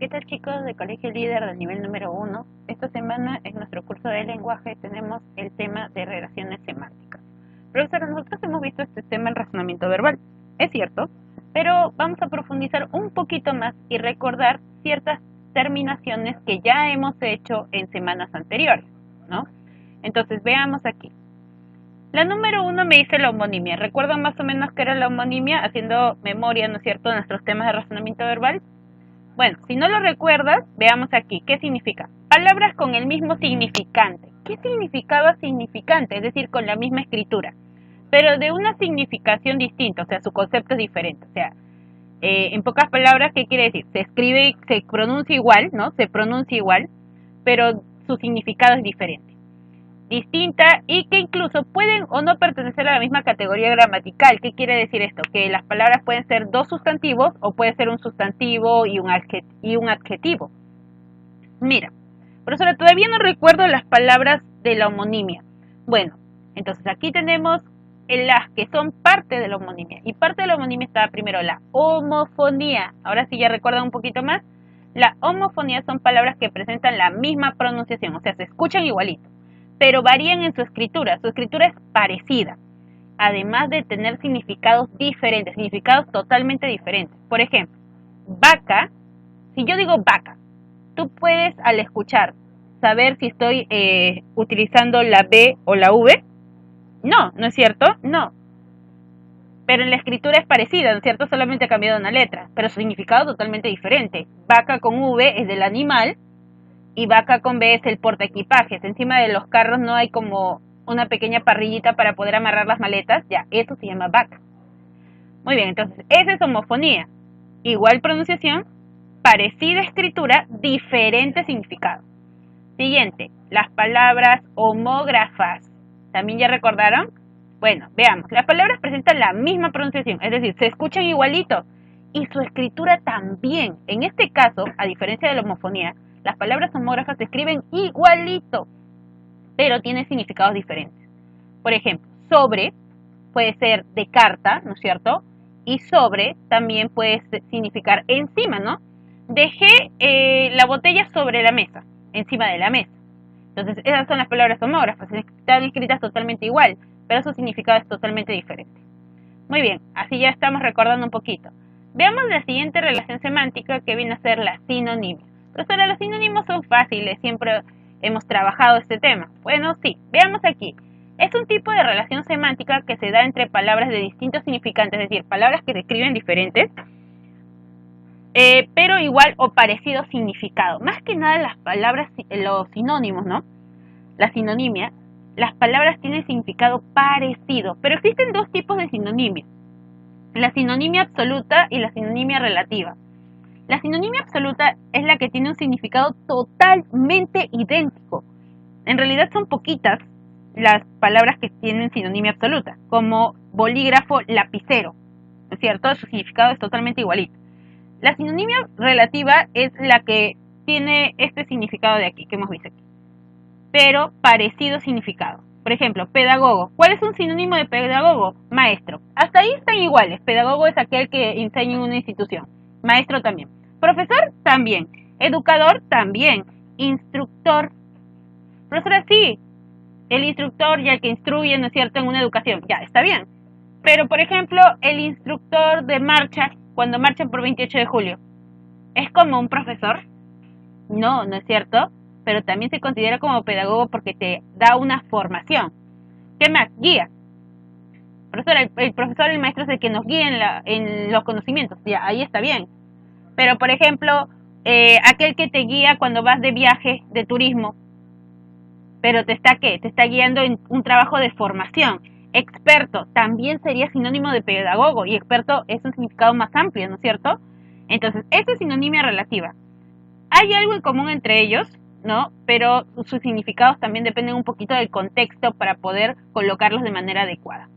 ¿Qué tal, chicos de Colegio Líder del nivel número 1? Esta semana en nuestro curso de lenguaje tenemos el tema de relaciones semánticas. Profesora, nosotros hemos visto este tema en razonamiento verbal, es cierto, pero vamos a profundizar un poquito más y recordar ciertas terminaciones que ya hemos hecho en semanas anteriores, ¿no? Entonces veamos aquí. La número 1 me dice la homonimia. ¿Recuerdan más o menos qué era la homonimia? Haciendo memoria, ¿no es cierto?, de nuestros temas de razonamiento verbal. Bueno, si no lo recuerdas, veamos aquí. ¿Qué significa? Palabras con el mismo significante. ¿Qué significaba significante? Es decir, con la misma escritura, pero de una significación distinta, o sea, su concepto es diferente. O sea, en pocas palabras, ¿qué quiere decir? Se escribe, se pronuncia igual, ¿no? Se pronuncia igual, pero su significado es diferente, distinta, y que incluso pueden o no pertenecer a la misma categoría gramatical. ¿Qué quiere decir esto? Que las palabras pueden ser dos sustantivos o puede ser un sustantivo y un adjetivo. Mira, profesora, todavía no recuerdo las palabras de la homonimia. Bueno, entonces aquí tenemos las que son parte de la homonimia. Y parte de la homonimia está primero la homofonía. Ahora sí ya recuerdan un poquito más. La homofonía son palabras que presentan la misma pronunciación, o sea, se escuchan igualito, pero varían en su escritura. Su escritura es parecida, además de tener significados diferentes, significados totalmente diferentes. Por ejemplo, vaca, si yo digo vaca, tú puedes al escuchar saber si estoy utilizando la B o la V. No, ¿no es cierto? No. Pero en la escritura es parecida, ¿no es cierto? Solamente ha cambiado una letra, pero su significado es totalmente diferente. Vaca con V es del animal y vaca con B es el portaequipajes. Encima de los carros no hay como una pequeña parrillita para poder amarrar las maletas. Ya, eso se llama vaca. Muy bien, entonces, esa es homofonía. Igual pronunciación, parecida escritura, diferente significado. Siguiente, las palabras homógrafas. ¿También ya recordaron? Bueno, veamos. Las palabras presentan la misma pronunciación, es decir, se escuchan igualito. Y su escritura también. En este caso, a diferencia de la homofonía, las palabras homógrafas se escriben igualito, pero tienen significados diferentes. Por ejemplo, sobre puede ser de carta, ¿no es cierto? Y sobre también puede significar encima, ¿no? Dejé la botella sobre la mesa, encima de la mesa. Entonces, esas son las palabras homógrafas. Están escritas totalmente igual, pero su significado es totalmente diferente. Muy bien, así ya estamos recordando un poquito. Veamos la siguiente relación semántica, que viene a ser la sinonimia. Profesora, los sinónimos son fáciles, siempre hemos trabajado este tema. Bueno, sí, veamos aquí. Es un tipo de relación semántica que se da entre palabras de distintos significantes, es decir, palabras que describen diferentes, pero igual o parecido significado. Más que nada las palabras, los sinónimos, ¿no? La sinonimia, las palabras tienen significado parecido, pero existen dos tipos de sinonimia: la sinonimia absoluta y la sinonimia relativa. La sinonimia absoluta es la que tiene un significado totalmente idéntico. En realidad son poquitas las palabras que tienen sinonimia absoluta, como bolígrafo, lapicero, ¿no es cierto? Su significado es totalmente igualito. La sinonimia relativa es la que tiene este significado de aquí, que hemos visto aquí, pero parecido significado. Por ejemplo, pedagogo. ¿Cuál es un sinónimo de pedagogo? Maestro. Hasta ahí están iguales. Pedagogo es aquel que enseña en una institución. Maestro también. Profesor también. Educador también. Instructor. Profesora, sí. El instructor y el que instruye, ¿no es cierto?, en una educación. Ya, está bien. Pero, por ejemplo, el instructor de marcha, cuando marchan por 28 de julio, ¿es como un profesor? No, ¿no es cierto? Pero también se considera como pedagogo porque te da una formación. ¿Qué más? Guía. Profesor, el profesor, el maestro es el que nos guía en los conocimientos. Ya, ahí está bien. Pero, por ejemplo, aquel que te guía cuando vas de viaje, de turismo, pero te está guiando en un trabajo de formación. Experto también sería sinónimo de pedagogo, y experto es un significado más amplio, ¿no es cierto? Entonces, esa es sinonimia relativa. Hay algo en común entre ellos, ¿no? Pero sus significados también dependen un poquito del contexto para poder colocarlos de manera adecuada.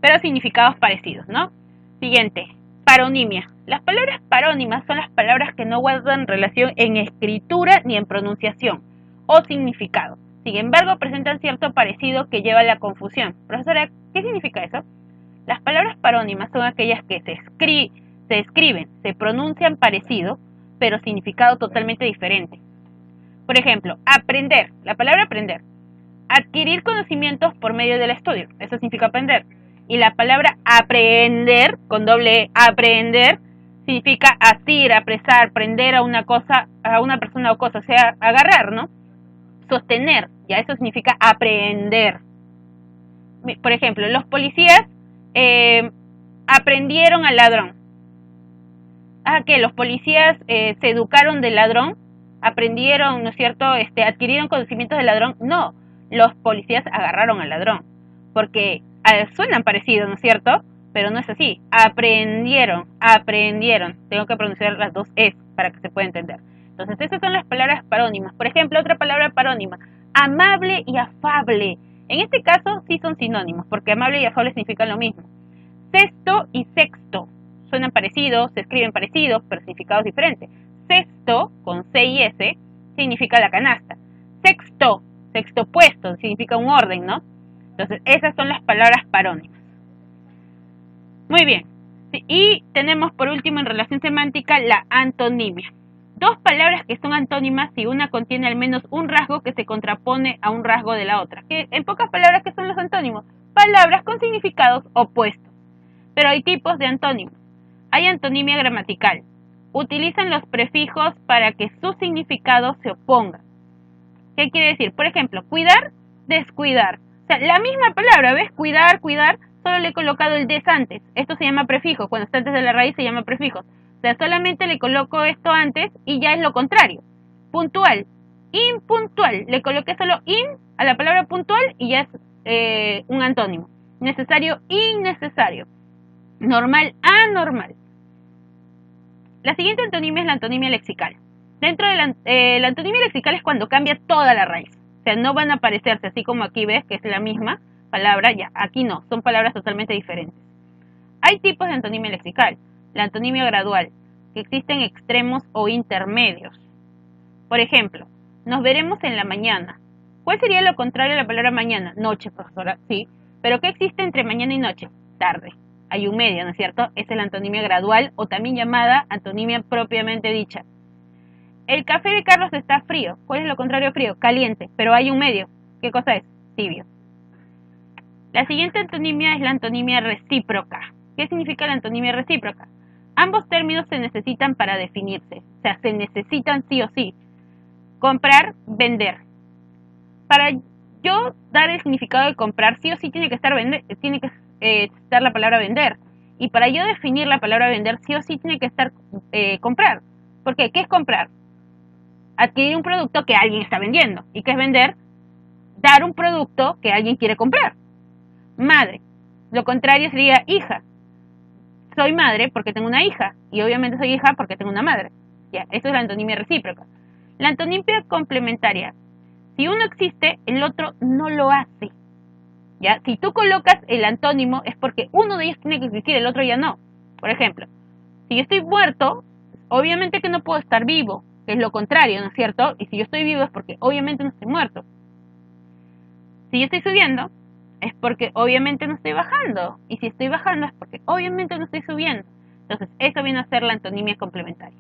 Pero significados parecidos, ¿no? Siguiente, paronimia. Las palabras parónimas son las palabras que no guardan relación en escritura ni en pronunciación o significado. Sin embargo, presentan cierto parecido que lleva a la confusión. Profesora, ¿qué significa eso? Las palabras parónimas son aquellas que se escriben, se pronuncian parecido, pero significado totalmente diferente. Por ejemplo, aprender, la palabra aprender. Adquirir conocimientos por medio del estudio, eso significa aprender. Y la palabra aprender, con doble E, aprender, significa asir, apresar, prender a una cosa, a una persona o cosa, o sea, agarrar, ¿no? Sostener, ya eso significa aprender. Por ejemplo, los policías aprendieron al ladrón. Que los policías se educaron del ladrón, aprendieron, ¿no es cierto?, adquirieron conocimientos del ladrón. No, los policías agarraron al ladrón, porque suenan parecidos, ¿no es cierto?, pero no es así. Aprendieron. Tengo que pronunciar las dos es para que se pueda entender. Entonces, esas son las palabras parónimas. Por ejemplo, otra palabra parónima, amable y afable. En este caso sí son sinónimos, porque amable y afable significan lo mismo. Cesto y sexto suenan parecidos, se escriben parecidos, pero significados diferentes. Cesto, con C y S, significa la canasta. Sexto puesto, significa un orden, ¿no? Entonces, esas son las palabras parónimas. Muy bien. Y tenemos por último en relación semántica la antonimia. Dos palabras que son antónimas si una contiene al menos un rasgo que se contrapone a un rasgo de la otra. Que en pocas palabras, ¿qué son los antónimos? Palabras con significados opuestos. Pero hay tipos de antónimos. Hay antonimia gramatical. Utilizan los prefijos para que su significado se oponga. ¿Qué quiere decir? Por ejemplo, cuidar, descuidar. O sea, la misma palabra, ¿ves? Cuidar, solo le he colocado el des antes. Esto se llama prefijo. Cuando está antes de la raíz se llama prefijo. O sea, solamente le coloco esto antes y ya es lo contrario. Puntual, impuntual. Le coloqué solo in a la palabra puntual y ya es un antónimo. Necesario, innecesario. Normal, anormal. La siguiente antonimia es la antonimia lexical. Dentro de la antonimia lexical es cuando cambia toda la raíz. O sea, no van a parecerse así como aquí ves, que es la misma palabra, ya, aquí no, son palabras totalmente diferentes. Hay tipos de antonimia lexical. La antonimia gradual, que existen extremos o intermedios. Por ejemplo, nos veremos en la mañana. ¿Cuál sería lo contrario de la palabra mañana? Noche, profesora, sí. ¿Pero qué existe entre mañana y noche? Tarde. Hay un medio, ¿no es cierto? Esa es la antonimia gradual o también llamada antonimia propiamente dicha. El café de Carlos está frío. ¿Cuál es lo contrario a frío? Caliente, pero hay un medio. ¿Qué cosa es? Tibio. La siguiente antonimia es la antonimia recíproca. ¿Qué significa la antonimia recíproca? Ambos términos se necesitan para definirse. O sea, se necesitan sí o sí. Comprar, vender. Para yo dar el significado de comprar, sí o sí tiene que estar estar la palabra vender. Y para yo definir la palabra vender, sí o sí tiene que estar comprar. ¿Por qué? ¿Qué es comprar? Adquirir un producto que alguien está vendiendo. ¿Y qué es vender? Dar un producto que alguien quiere comprar. Madre. Lo contrario sería hija. Soy madre porque tengo una hija. Y obviamente soy hija porque tengo una madre. Ya, eso es la antonimia recíproca. La antonimia complementaria. Si uno existe, el otro no lo hace. ¿Ya? Si tú colocas el antónimo es porque uno de ellos tiene que existir, el otro ya no. Por ejemplo, si yo estoy muerto, obviamente que no puedo estar vivo, que es lo contrario, ¿no es cierto? Y si yo estoy vivo es porque obviamente no estoy muerto. Si yo estoy subiendo, es porque obviamente no estoy bajando. Y si estoy bajando es porque obviamente no estoy subiendo. Entonces, eso viene a ser la antonimia complementaria.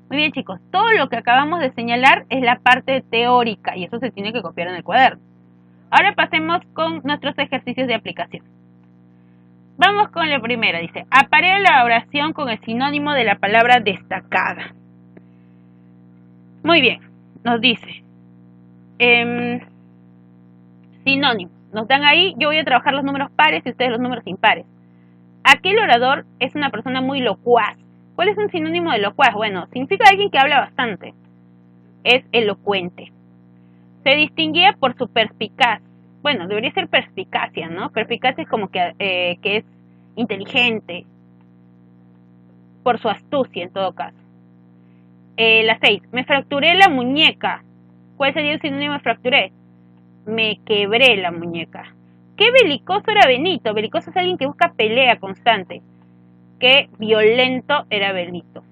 Muy bien, chicos, todo lo que acabamos de señalar es la parte teórica y eso se tiene que copiar en el cuaderno. Ahora pasemos con nuestros ejercicios de aplicación. Vamos con la primera, dice, aparea la oración con el sinónimo de la palabra destacada. Muy bien, nos dice, sinónimo, nos dan ahí, yo voy a trabajar los números pares y ustedes los números impares. Aquel orador es una persona muy locuaz. ¿Cuál es un sinónimo de locuaz? Bueno, significa alguien que habla bastante. Es elocuente. Se distinguía por su perspicaz. Bueno, debería ser perspicacia, ¿no? Perspicacia es como que es inteligente. Por su astucia, en todo caso. La 6. Me fracturé la muñeca. ¿Cuál sería el sinónimo de fracturé? Me quebré la muñeca. ¿Qué belicoso era Benito? Belicoso es alguien que busca pelea constante. Qué violento era Benito.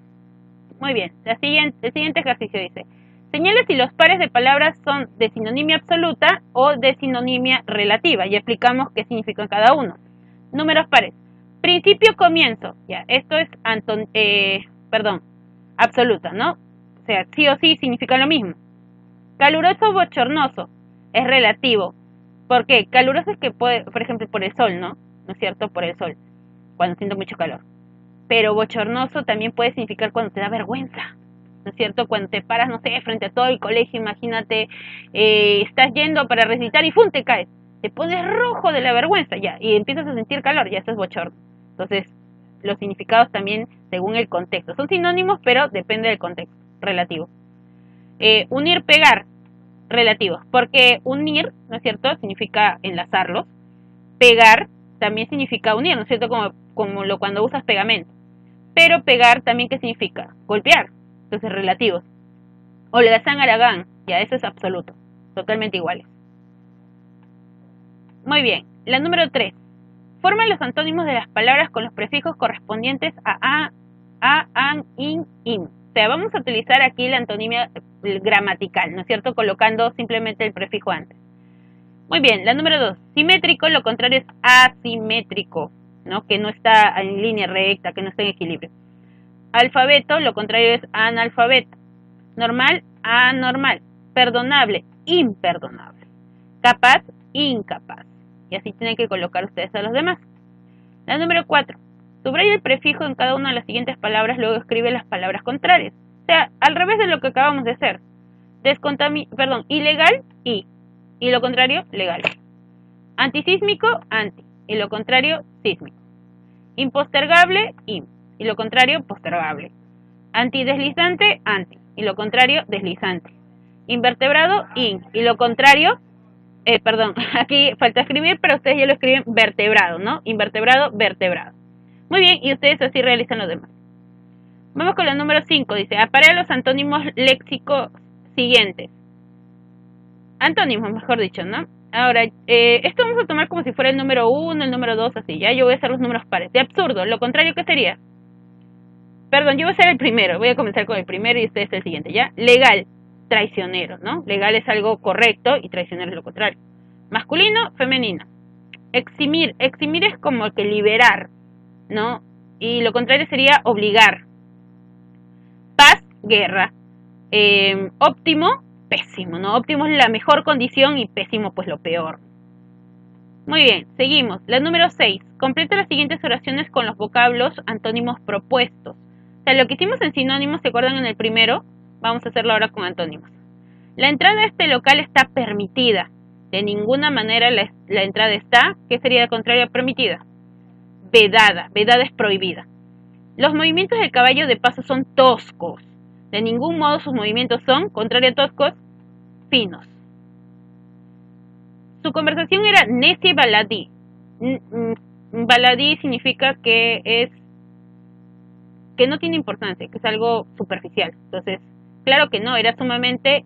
Muy bien. El siguiente ejercicio dice, señala si los pares de palabras son de sinonimia absoluta o de sinonimia relativa. Y explicamos qué significa cada uno. Números pares. Principio, comienzo. Ya, esto es absoluta, ¿no? sea, sí o sí significa lo mismo. Caluroso, bochornoso, es relativo. ¿Por qué? Caluroso es que puede, por ejemplo, por el sol, ¿no? ¿No es cierto? Por el sol, cuando siento mucho calor. Pero bochornoso también puede significar cuando te da vergüenza, ¿no es cierto? Cuando te paras, no sé, frente a todo el colegio, imagínate, estás yendo para recitar y ¡fum! Te caes. Te pones rojo de la vergüenza ya y empiezas a sentir calor, ya eso es bochorno. Entonces, los significados también según el contexto. Son sinónimos, pero depende del contexto, relativo. Unir, pegar, relativos, porque unir, ¿no es cierto?, significa enlazarlos. Pegar también significa unir, ¿no es cierto?, como cuando usas pegamento. Pero pegar también, ¿qué significa? Golpear. Entonces, relativos. Holgazán, haragán, ya eso es absoluto, totalmente iguales. Muy bien, la número 3. Forma los antónimos de las palabras con los prefijos correspondientes a, an, in, im. O sea, vamos a utilizar aquí la antonimia gramatical, ¿no es cierto?, colocando simplemente el prefijo antes. Muy bien, la número 2. Simétrico, lo contrario es asimétrico, ¿no?, que no está en línea recta, que no está en equilibrio. Alfabeto, lo contrario es analfabeto. Normal, anormal. Perdonable, imperdonable. Capaz, incapaz. Y así tienen que colocar ustedes a los demás. La número 4. Subraya el prefijo en cada una de las siguientes palabras, luego escribe las palabras contrarias. O sea, al revés de lo que acabamos de hacer. Ilegal, y lo contrario, legal. Antisísmico, anti, y lo contrario, sísmico. Impostergable, im, y lo contrario, postergable. Antideslizante, anti, y lo contrario, deslizante. Invertebrado, in, y lo contrario, aquí falta escribir, pero ustedes ya lo escriben vertebrado, ¿no? Invertebrado, vertebrado. Muy bien, y ustedes así realizan los demás. Vamos con la número 5, dice, aparea los antónimos léxicos siguientes. Antónimos, mejor dicho, ¿no? Ahora, esto vamos a tomar como si fuera el número 1, el número 2, así, ¿ya? Yo voy a hacer los números pares. De absurdo, lo contrario, ¿qué sería? Perdón, yo voy a ser el primero, voy a comenzar con el primero y ustedes el siguiente, ¿ya? Legal, traicionero, ¿no? Legal es algo correcto y traicionero es lo contrario. Masculino, femenino. Eximir es como que liberar, ¿no? Y lo contrario sería obligar. Paz, guerra. Óptimo, pésimo, ¿no? Óptimo es la mejor condición y pésimo pues lo peor. Muy bien, seguimos. La número 6. Completa las siguientes oraciones con los vocablos antónimos propuestos. O sea, lo que hicimos en sinónimos, ¿se acuerdan en el primero? Vamos a hacerlo ahora con antónimos. La entrada a este local está permitida. De ninguna manera la entrada está, ¿qué sería la contraria permitida? Vedada. Vedada es prohibida. Los movimientos del caballo de paso son toscos. De ningún modo sus movimientos son, contrario a toscos, finos. Su conversación era necia y baladí. Baladí significa que no tiene importancia, que es algo superficial. Entonces, claro que no, era sumamente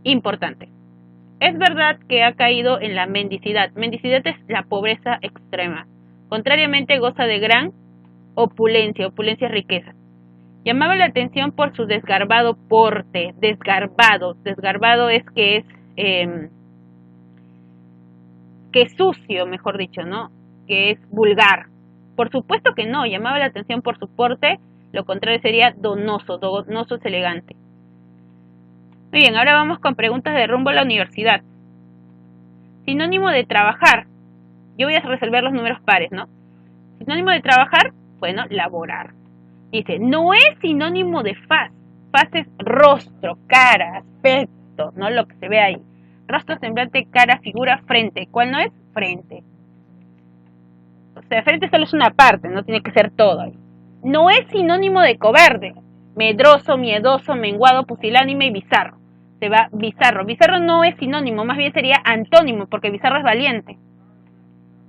importante. Es verdad que ha caído en la mendicidad. Mendicidad es la pobreza extrema. Contrariamente goza de gran opulencia. Opulencia es riqueza. Llamaba la atención por su desgarbado porte. Desgarbado. Desgarbado es que es sucio, mejor dicho, ¿no? Que es vulgar. Por supuesto que no. Llamaba la atención por su porte. Lo contrario sería donoso. Donoso es elegante. Muy bien, ahora vamos con preguntas de rumbo a la universidad. Sinónimo de trabajar. Yo voy a resolver los números pares, ¿no? Sinónimo de trabajar, bueno, laborar. Dice, no es sinónimo de faz. Faz es rostro, cara, aspecto, ¿no? Lo que se ve ahí. Rostro, semblante, cara, figura, frente. ¿Cuál no es? Frente. O sea, frente solo es una parte, no tiene que ser todo ahí. No es sinónimo de cobarde. Medroso, miedoso, menguado, pusilánime y bizarro. Se va bizarro. Bizarro no es sinónimo, más bien sería antónimo, porque bizarro es valiente.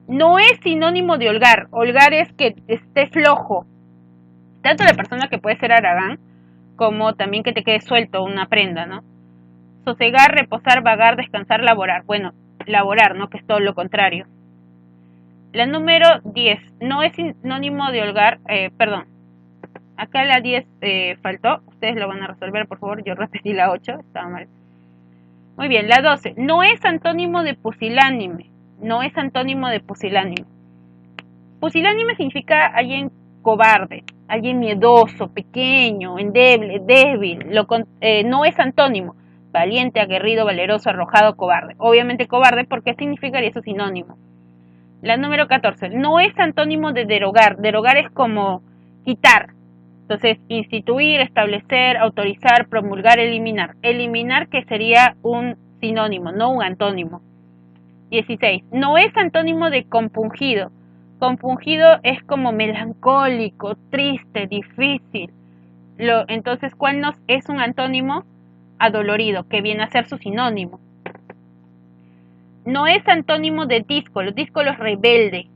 No es sinónimo de holgar. Holgar es que esté flojo. Tanto la persona que puede ser haragán, como también que te quede suelto una prenda, ¿no? Sosegar, reposar, vagar, descansar, laborar. Bueno, laborar, ¿no? Que es todo lo contrario. La número 10. No es sinónimo de holgar, perdón. Acá la 10 faltó. Ustedes lo van a resolver, por favor. Yo repetí la 8. Estaba mal. Muy bien, la 12. No es antónimo de pusilánime. No es antónimo de pusilánime. Pusilánime significa alguien cobarde. alguien miedoso, pequeño, endeble, débil, no es antónimo. Valiente, aguerrido, valeroso, arrojado, cobarde. Obviamente cobarde, porque significaría su sinónimo. La número 14. No es antónimo de derogar. Derogar es como quitar. Entonces, instituir, establecer, autorizar, promulgar, eliminar. Eliminar, que sería un sinónimo, no un antónimo. 16. No es antónimo de compungido. Compungido es como melancólico, triste, difícil. Entonces, ¿cuál es un antónimo? Adolorido, que viene a ser su sinónimo. No es antónimo de díscolo. Díscolo es rebelde.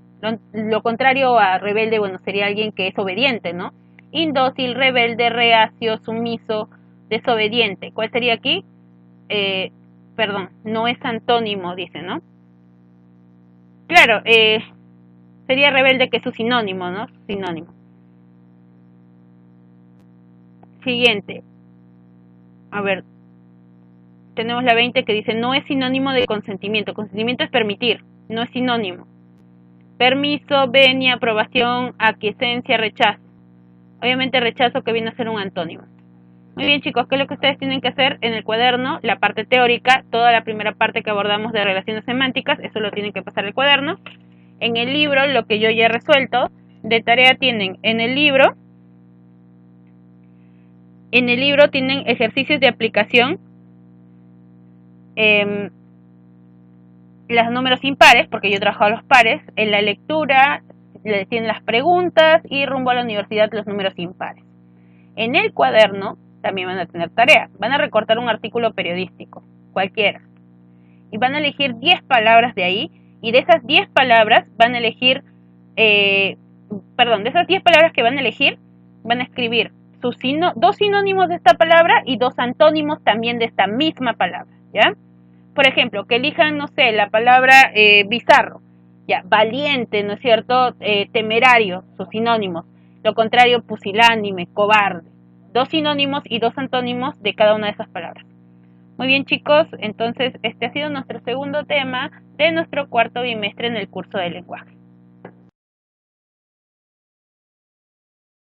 Lo contrario a rebelde, bueno, sería alguien que es obediente, ¿no? Indócil, rebelde, reacio, sumiso, desobediente. ¿Cuál sería aquí? No es antónimo, dice, ¿no? Claro, sería rebelde, que es su sinónimo, ¿no? Sinónimo. Siguiente. A ver, tenemos la 20 que dice, no es sinónimo de consentimiento. Consentimiento es permitir, no es sinónimo. Permiso, venia, aprobación, aquiescencia, rechazo. Obviamente rechazo, que viene a ser un antónimo. Muy bien, chicos, ¿qué es lo que ustedes tienen que hacer en el cuaderno? La parte teórica, toda la primera parte que abordamos de relaciones semánticas, eso lo tienen que pasar al cuaderno. En el libro, lo que yo ya he resuelto, de tarea tienen en el libro tienen ejercicios de aplicación, los números impares, porque yo he trabajado los pares, en la lectura tienen las preguntas y rumbo a la universidad los números impares. En el cuaderno también van a tener tarea, van a recortar un artículo periodístico, cualquiera, y van a elegir 10 palabras de ahí, y de esas 10 palabras van a elegir, de esas 10 palabras que van a elegir, van a escribir dos sinónimos de esta palabra y dos antónimos también de esta misma palabra, ¿ya? Por ejemplo, que elijan, no sé, la palabra bizarro, ya, valiente, ¿no es cierto? Temerario, sus sinónimos. Lo contrario, pusilánime, cobarde. Dos sinónimos y dos antónimos de cada una de esas palabras. Muy bien, chicos, entonces este ha sido nuestro segundo tema de nuestro cuarto bimestre en el curso de lenguaje.